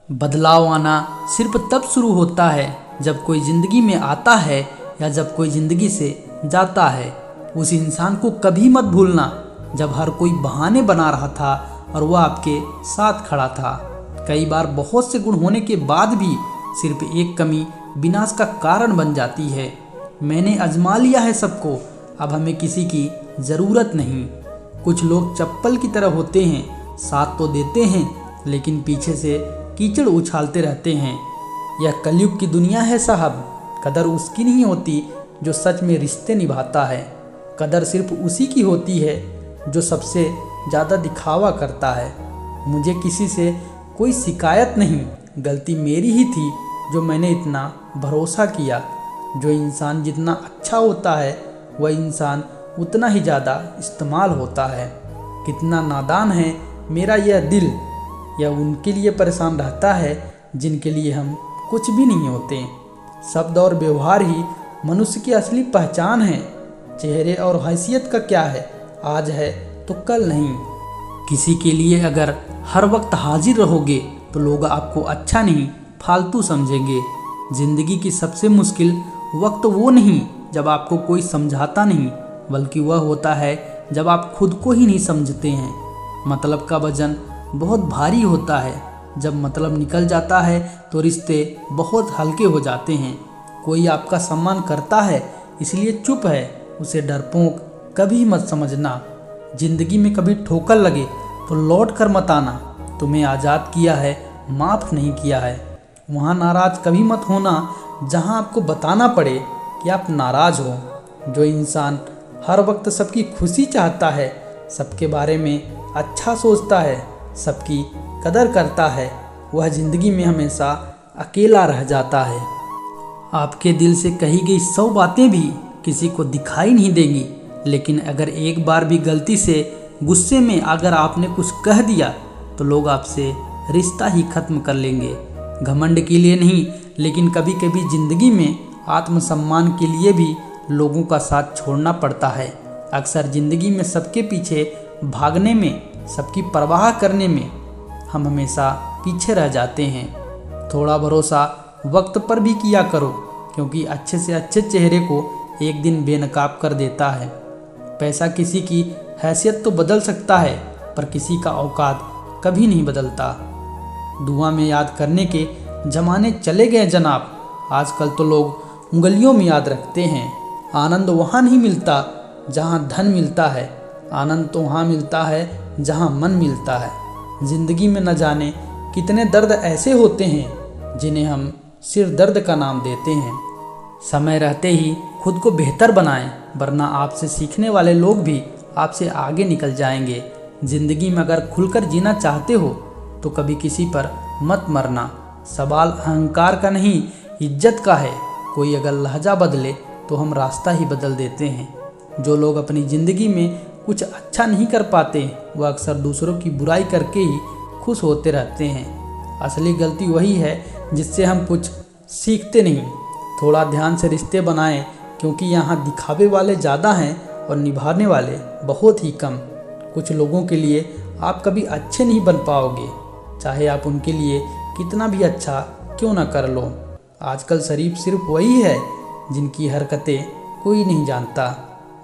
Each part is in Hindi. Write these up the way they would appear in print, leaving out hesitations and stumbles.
बदलाव आना सिर्फ तब शुरू होता है जब कोई ज़िंदगी में आता है या जब कोई ज़िंदगी से जाता है। उस इंसान को कभी मत भूलना जब हर कोई बहाने बना रहा था और वह आपके साथ खड़ा था। कई बार बहुत से गुण होने के बाद भी सिर्फ एक कमी विनाश का कारण बन जाती है। मैंने आजमा लिया है सबको, अब हमें किसी की ज़रूरत नहीं। कुछ लोग चप्पल की तरह होते हैं, साथ तो देते हैं लेकिन पीछे से कीचड़ उछालते रहते हैं। यह कलयुग की दुनिया है साहब। कदर उसकी नहीं होती जो सच में रिश्ते निभाता है। कदर सिर्फ उसी की होती है जो सबसे ज़्यादा दिखावा करता है। मुझे किसी से कोई शिकायत नहीं, गलती मेरी ही थी जो मैंने इतना भरोसा किया। जो इंसान जितना अच्छा होता है वह इंसान उतना ही ज़्यादा इस्तेमाल होता है। कितना नादान है मेरा यह दिल, यह उनके लिए परेशान रहता है जिनके लिए हम कुछ भी नहीं होते। शब्द और व्यवहार ही मनुष्य की असली पहचान है। चेहरे और हैसियत का क्या है, आज है तो कल नहीं। किसी के लिए अगर हर वक्त हाजिर रहोगे तो लोग आपको अच्छा नहीं फालतू समझेंगे। ज़िंदगी की सबसे मुश्किल वक्त वो नहीं जब आपको कोई समझाता नहीं, बल्कि वह होता है जब आप खुद को ही नहीं समझते हैं। मतलब का वजन बहुत भारी होता है। जब मतलब निकल जाता है तो रिश्ते बहुत हल्के हो जाते हैं। कोई आपका सम्मान करता है इसलिए चुप है, उसे डरपोक कभी मत समझना। जिंदगी में कभी ठोकर लगे तो लौट कर मत आना। तुम्हें आज़ाद किया है, माफ़ नहीं किया है। वहाँ नाराज़ कभी मत होना जहाँ आपको बताना पड़े कि आप नाराज़ हो। जो इंसान हर वक्त सबकी खुशी चाहता है, सबके बारे में अच्छा सोचता है, सबकी कदर करता है, वह ज़िंदगी में हमेशा अकेला रह जाता है। आपके दिल से कही गई 100 बातें भी किसी को दिखाई नहीं देंगी, लेकिन अगर एक बार भी गलती से गुस्से में अगर आपने कुछ कह दिया तो लोग आपसे रिश्ता ही ख़त्म कर लेंगे। घमंड के लिए नहीं, लेकिन कभी कभी ज़िंदगी में आत्मसम्मान के लिए भी लोगों का साथ छोड़ना पड़ता है। अक्सर ज़िंदगी में सबके पीछे भागने में, सबकी परवाह करने में हम हमेशा पीछे रह जाते हैं। थोड़ा भरोसा वक्त पर भी किया करो, क्योंकि अच्छे से अच्छे चेहरे को एक दिन बेनकाब कर देता है। पैसा किसी की हैसियत तो बदल सकता है, पर किसी का औकात कभी नहीं बदलता। दुआ में याद करने के ज़माने चले गए जनाब। आजकल तो लोग उंगलियों में याद रखते हैं। आनंद वहाँ नहीं मिलता जहाँ धन मिलता है, आनंद तो वहाँ मिलता है जहाँ मन मिलता है। ज़िंदगी में न जाने कितने दर्द ऐसे होते हैं जिन्हें हम सिर दर्द का नाम देते हैं। समय रहते ही खुद को बेहतर बनाएं, वरना आपसे सीखने वाले लोग भी आपसे आगे निकल जाएंगे। ज़िंदगी में अगर खुलकर जीना चाहते हो तो कभी किसी पर मत मरना। सवाल अहंकार का नहीं, इज्जत का है। कोई अगर लहजा बदले तो हम रास्ता ही बदल देते हैं। जो लोग अपनी ज़िंदगी में कुछ अच्छा नहीं कर पाते वह अक्सर दूसरों की बुराई करके ही खुश होते रहते हैं। असली गलती वही है जिससे हम कुछ सीखते नहीं। थोड़ा ध्यान से रिश्ते बनाएं, क्योंकि यहाँ दिखावे वाले ज़्यादा हैं और निभाने वाले बहुत ही कम। कुछ लोगों के लिए आप कभी अच्छे नहीं बन पाओगे, चाहे आप उनके लिए कितना भी अच्छा क्यों ना कर लो। आजकल शरीफ सिर्फ वही है जिनकी हरकतें कोई नहीं जानता।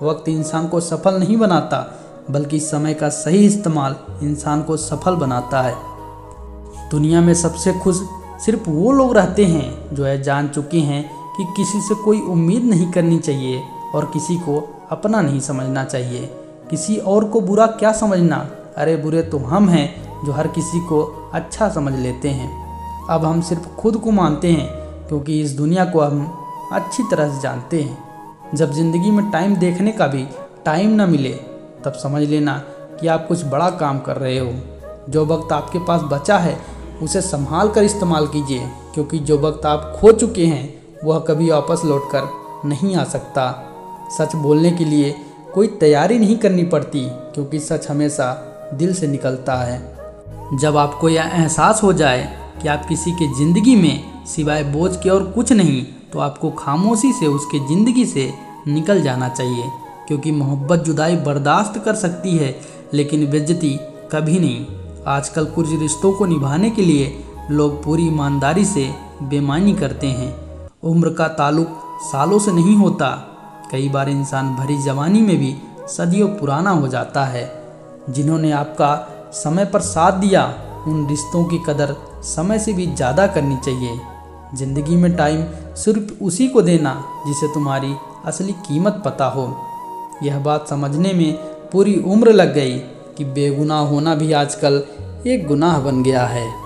वक्त इंसान को सफल नहीं बनाता, बल्कि समय का सही इस्तेमाल इंसान को सफल बनाता है। दुनिया में सबसे खुश सिर्फ वो लोग रहते हैं जो यह जान चुके हैं कि किसी से कोई उम्मीद नहीं करनी चाहिए और किसी को अपना नहीं समझना चाहिए। किसी और को बुरा क्या समझना, अरे बुरे तो हम हैं जो हर किसी को अच्छा समझ लेते हैं। अब हम सिर्फ खुद को मानते हैं, क्योंकि इस दुनिया को हम अच्छी तरह से जानते हैं। जब ज़िंदगी में टाइम देखने का भी टाइम ना मिले, तब समझ लेना कि आप कुछ बड़ा काम कर रहे हो। जो वक्त आपके पास बचा है उसे संभाल कर इस्तेमाल कीजिए, क्योंकि जो वक्त आप खो चुके हैं वह कभी वापस लौट कर नहीं आ सकता। सच बोलने के लिए कोई तैयारी नहीं करनी पड़ती, क्योंकि सच हमेशा दिल से निकलता है। जब आपको यह एहसास हो जाए कि आप किसी के ज़िंदगी में सिवाय बोझ के और कुछ नहीं, तो आपको खामोशी से उसके ज़िंदगी से निकल जाना चाहिए, क्योंकि मोहब्बत जुदाई बर्दाश्त कर सकती है लेकिन बेइज्जती कभी नहीं। आजकल कुछ रिश्तों को निभाने के लिए लोग पूरी ईमानदारी से बेईमानी करते हैं। उम्र का ताल्लुक सालों से नहीं होता। कई बार इंसान भरी जवानी में भी सदियों पुराना हो जाता है। जिन्होंने आपका समय पर साथ दिया, उन रिश्तों की कदर समय से भी ज़्यादा करनी चाहिए। ज़िंदगी में टाइम सिर्फ उसी को देना जिसे तुम्हारी असली कीमत पता हो। यह बात समझने में पूरी उम्र लग गई कि बेगुनाह होना भी आजकल एक गुनाह बन गया है।